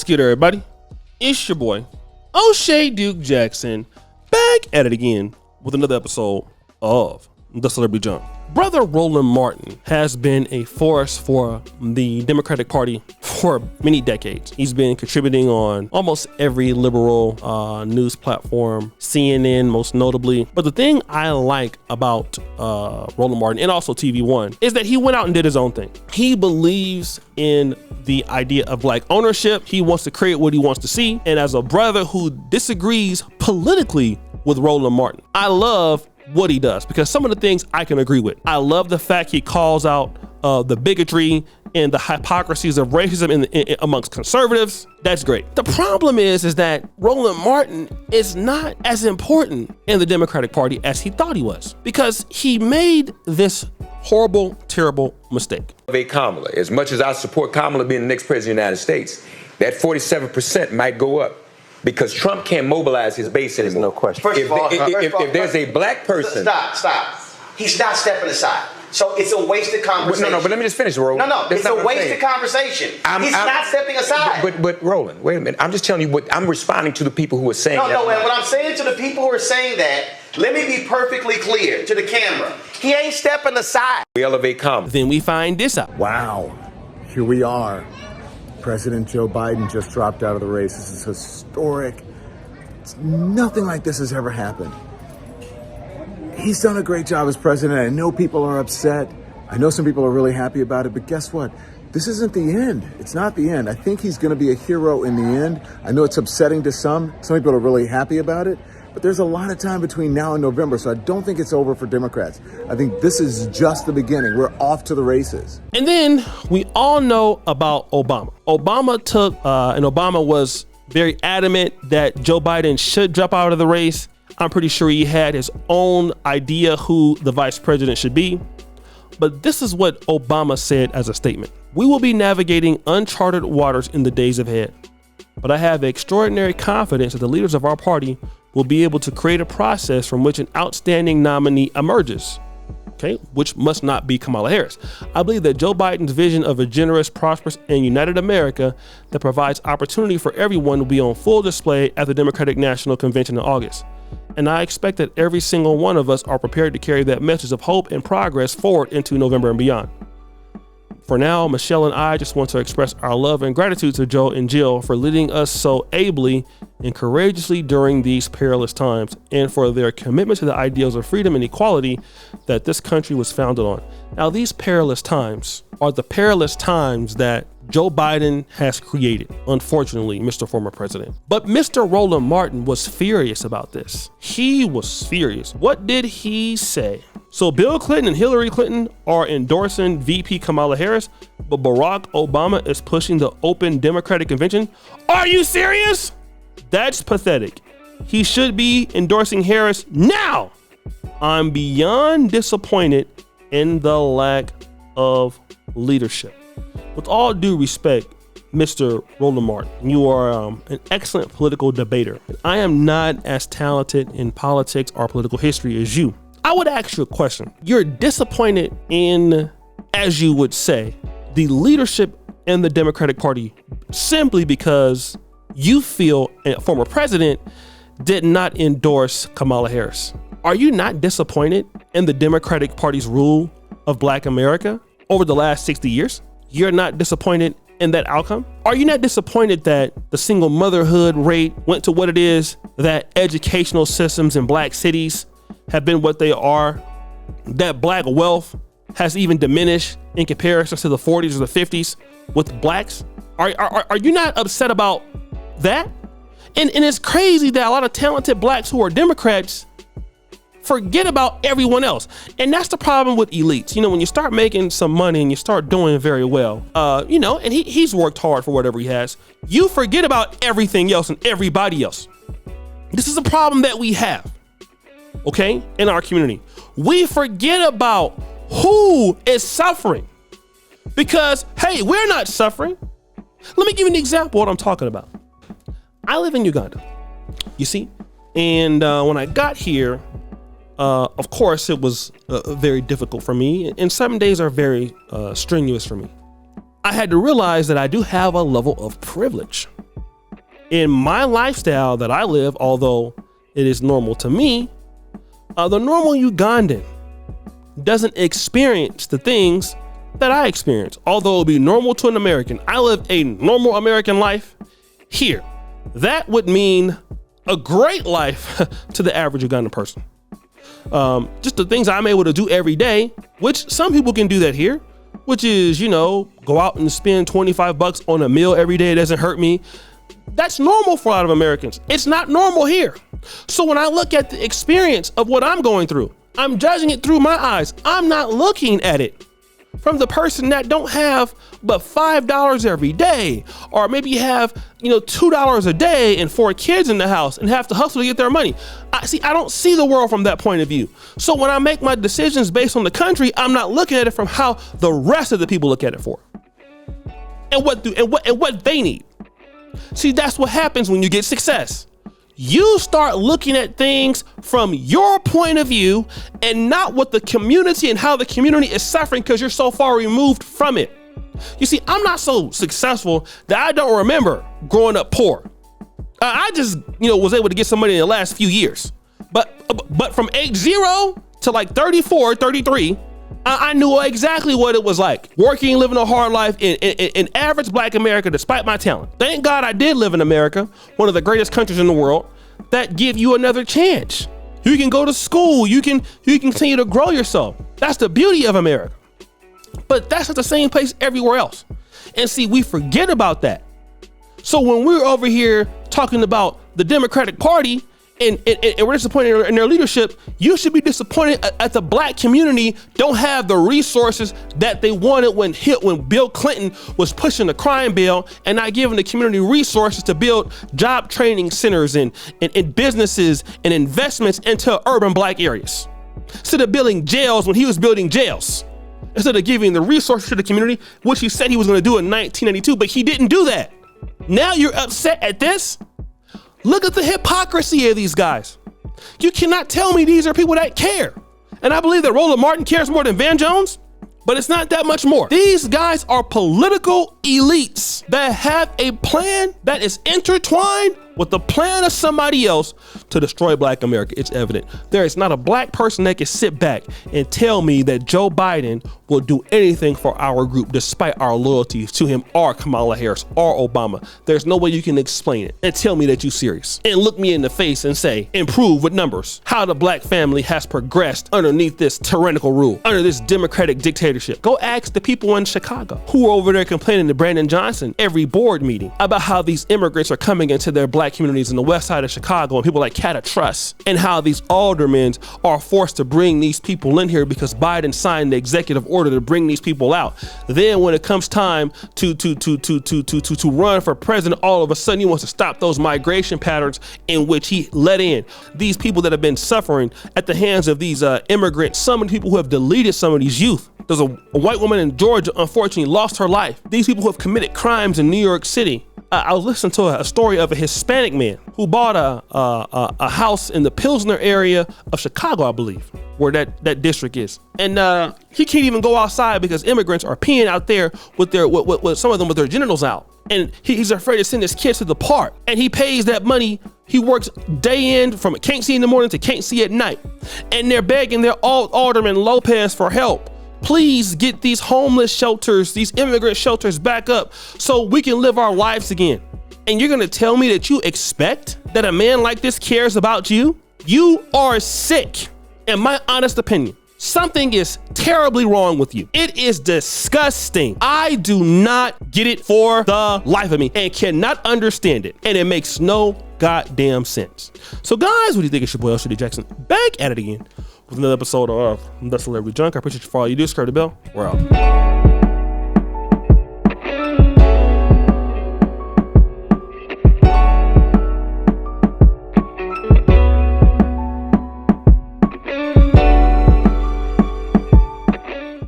What's good, everybody? It's your boy, O'Shea Duke Jackson, back at it again with another episode of The Celebrity Jump. Brother Roland Martin has been a force for the Democratic Party for many decades. He's been contributing on almost every liberal news platform, CNN most notably. But the thing I like about Roland Martin and also TV One is that he went out and did his own thing. He believes in the idea of black ownership. He wants to create what he wants to see. And as a brother who disagrees politically with Roland Martin, I love what he does because some of the things I can agree with. I love the fact he calls out the bigotry and the hypocrisies of racism amongst conservatives. That's great. The problem is that Roland Martin is not as important in the Democratic Party as he thought he was, because he made this horrible, terrible mistake. Kamala, as much as I support Kamala being the next president of the United States, that 47% might go up. Because Trump can't mobilize his base anymore. There's no question. If there's a black person... Stop. He's not stepping aside. So it's a wasted conversation. No, but let me just finish, Roland. No, it's a wasted conversation. He's not stepping aside. But Roland, wait a minute. I'm just telling you what I'm responding to the people who are saying that. No, what I'm saying to the people who are saying that, let me be perfectly clear to the camera. He ain't stepping aside. We elevate Kamala. Then we find this out. Wow, here we are. President Joe Biden just dropped out of the race. This is historic. Nothing like this has ever happened. He's done a great job as president. I know people are upset. I know some people are really happy about it, but guess what? This isn't the end. It's not the end. I think he's going to be a hero in the end. I know it's upsetting to some. Some people are really happy about it, but there's a lot of time between now and November, so I don't think it's over for Democrats. I think this is just the beginning. We're off to the races. And then we all know about Obama. Obama was very adamant that Joe Biden should drop out of the race. I'm pretty sure he had his own idea who the vice president should be. But this is what Obama said as a statement. "We will be navigating uncharted waters in the days ahead, but I have extraordinary confidence that the leaders of our party will be able to create a process from which an outstanding nominee emerges," okay, which must not be Kamala Harris. "I believe that Joe Biden's vision of a generous, prosperous, and united America that provides opportunity for everyone will be on full display at the Democratic National Convention in August. And I expect that every single one of us are prepared to carry that message of hope and progress forward into November and beyond. For now, Michelle and I just want to express our love and gratitude to Joe and Jill for leading us so ably and courageously during these perilous times, and for their commitment to the ideals of freedom and equality that this country was founded on." Now, these perilous times are the perilous times that Joe Biden has created, unfortunately, Mr. Former President. But Mr. Roland Martin was furious about this. He was furious. What did he say? "So Bill Clinton and Hillary Clinton are endorsing VP Kamala Harris, but Barack Obama is pushing the open Democratic convention? Are you serious? That's pathetic. He should be endorsing Harris now. I'm beyond disappointed in the lack of leadership." With all due respect, Mr. Roland Martin, you are an excellent political debater. I am not as talented in politics or political history as you. I would ask you a question. You're disappointed in, as you would say, the leadership in the Democratic Party simply because you feel a former president did not endorse Kamala Harris. Are you not disappointed in the Democratic Party's rule of Black America over the last 60 years? You're not disappointed in that outcome? Are you not disappointed that the single motherhood rate went to what it is, that educational systems in Black cities have been what they are, that Black wealth has even diminished in comparison to the 40s or the 50s with Blacks? Are you not upset about that? And it's crazy that a lot of talented Blacks who are Democrats forget about everyone else. And that's the problem with elites. You know, when you start making some money and you start doing very well, and he's worked hard for whatever he has, you forget about everything else and everybody else. This is a problem that we have, okay, in our community. We forget about who is suffering because, hey, we're not suffering. Let me give you an example of what I'm talking about. I live in Uganda, you see, and when I got here, of course, it was very difficult for me, and some days are very strenuous for me. I had to realize that I do have a level of privilege. in my lifestyle that I live, although it is normal to me, the normal Ugandan doesn't experience the things that I experience. Although it would be normal to an American, I live a normal American life here. That would mean a great life to the average Ugandan person. Just the things I'm able to do every day, which some people can do that here, which is, go out and spend $25 on a meal every day. It doesn't hurt me. That's normal for a lot of Americans. It's not normal here. So when I look at the experience of what I'm going through, I'm judging it through my eyes. I'm not looking at it from the person that don't have but $5 every day, or maybe have, $2 a day and 4 kids in the house and have to hustle to get their money. I don't see the world from that point of view. So when I make my decisions based on the country, I'm not looking at it from how the rest of the people look at it for, and what they need. See, that's what happens when you get success. You start looking at things from your point of view and not what the community and how the community is suffering because you're so far removed from it. You see, I'm not so successful that I don't remember growing up poor. I just, was able to get some money in the last few years. But from age 0 to like 34, 33, I knew exactly what it was like working, living a hard life in average Black America, despite my talent. Thank God I did live in America, one of the greatest countries in the world, that give you another chance. You can go to school. You can continue to grow yourself. That's the beauty of America. But that's not the same place everywhere else. And see, we forget about that. So when we're over here talking about the Democratic Party and we're disappointed in their leadership, you should be disappointed at the Black community don't have the resources that they wanted when Bill Clinton was pushing the crime bill and not giving the community resources to build job training centers and businesses and investments into urban Black areas. Instead of building jails when he was building jails. Instead of giving the resources to the community, which he said he was going to do in 1992, but he didn't do that. Now you're upset at this? Look at the hypocrisy of these guys. You cannot tell me these are people that care. And I believe that Roland Martin cares more than Van Jones, but it's not that much more. These guys are political elites that have a plan that is intertwined with the plan of somebody else to destroy Black America. It's evident. There is not a Black person that can sit back and tell me that Joe Biden will do anything for our group despite our loyalties to him or Kamala Harris or Obama. There's no way you can explain it and tell me that you're serious and look me in the face and say, improve with numbers, how the Black family has progressed underneath this tyrannical rule, under this Democratic dictatorship. Go ask the people in Chicago who are over there complaining to Brandon Johnson every board meeting about how these immigrants are coming into their Black communities in the west side of Chicago and people like Cata Trust, and how these aldermen are forced to bring these people in here because Biden signed the executive order to bring these people out. Then when it comes time to run for president, all of a sudden he wants to stop those migration patterns in which he let in these people that have been suffering at the hands of these immigrants, some of the people who have deleted some of these youth. There's a white woman in Georgia, unfortunately, lost her life. These people who have committed crimes in New York City. I was listening to a story of a Hispanic man who bought a house in the Pilsner area of Chicago, I believe, where that district is. And he can't even go outside because immigrants are peeing out there with some of them with their genitals out. And he's afraid to send his kids to the park. And he pays that money. He works day in from can't see in the morning to can't see at night. And they're begging their Alderman Lopez for help. Please get these homeless shelters, these immigrant shelters back up so we can live our lives again. And you're gonna tell me that you expect that a man like this cares about you? You are sick, in my honest opinion. Something is terribly wrong with you. It is disgusting. I do not get it for the life of me and cannot understand it. And it makes no goddamn sense. So guys, what do you think? It's your boy, Shitty Jackson, back at it again with another episode of The Celebrity Junk. I appreciate you for all you do. Subscribe to the bell. We're out.